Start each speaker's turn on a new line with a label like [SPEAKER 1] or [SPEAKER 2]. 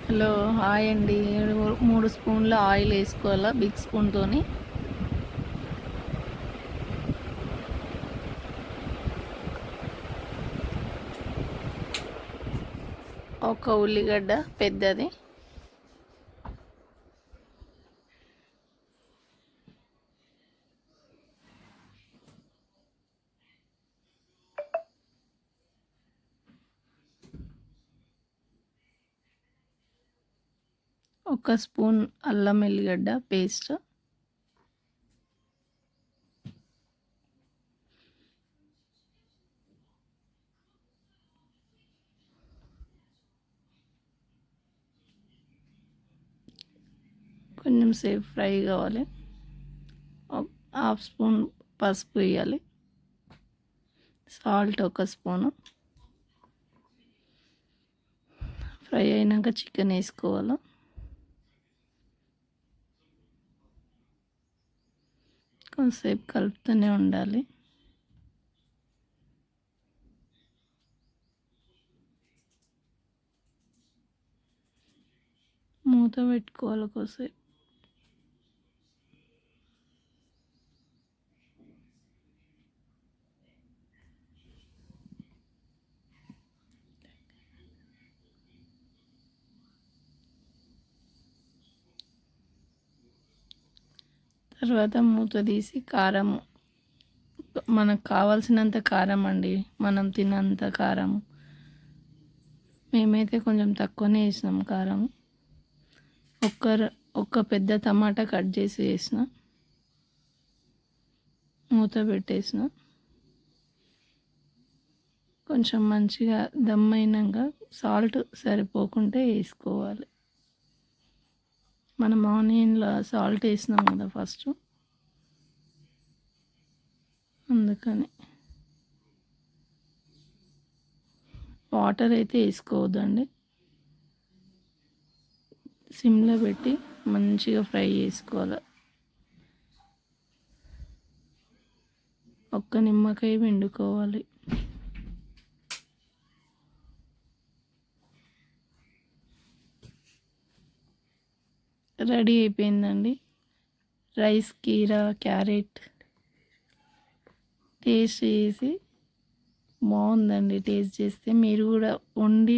[SPEAKER 1] Hello hi అండి. 3 స్పూన్ల oil వేసుకోవాలా బిగ్ స్పూన్తోని. ఒక ఉల్లిగడ్డ పెద్దది, ఒక స్పూన్ అల్లం ఎల్లిగడ్డ పేస్ట్, కొంచెం సేపు ఫ్రై కావాలి. హాఫ్ స్పూన్ పసుపు వేయాలి, సాల్ట్ ఒక స్పూను. ఫ్రై అయినాక చికెన్ వేసుకోవాలి. కొంతసేపు కలుపుతూనే ఉండాలి. మూత పెట్టుకోవాలి కొంతసేపు. తర్వాత మూత తీసి కారం, మనకు కావాల్సినంత కారం అండి, మనం తినంత కారం. మేమైతే కొంచెం తక్కువనే వేసినాం కారం. ఒక పెద్ద టమాటా కట్ చేసి వేసిన, మూత పెట్టేసిన. కొంచెం మంచిగా దమ్ అయినాక సాల్ట్ సరిపోకుంటే వేసుకోవాలి. మనం ఆనియన్లో సాల్ట్ వేసినాం కదా ఫస్ట్, అందుకని వాటర్ అయితే వేసుకోవద్దండి. సిమ్లో పెట్టి మంచిగా ఫ్రై చేసుకోవాలి. ఒక్క నిమ్మకాయ పిండుకోవాలి. రెడీ అయిపోయిందండి రైస్, కీరా, క్యారెట్. టేస్ట్ చేసి బాగుందండి. టేస్ట్ చేస్తే మీరు కూడా వండి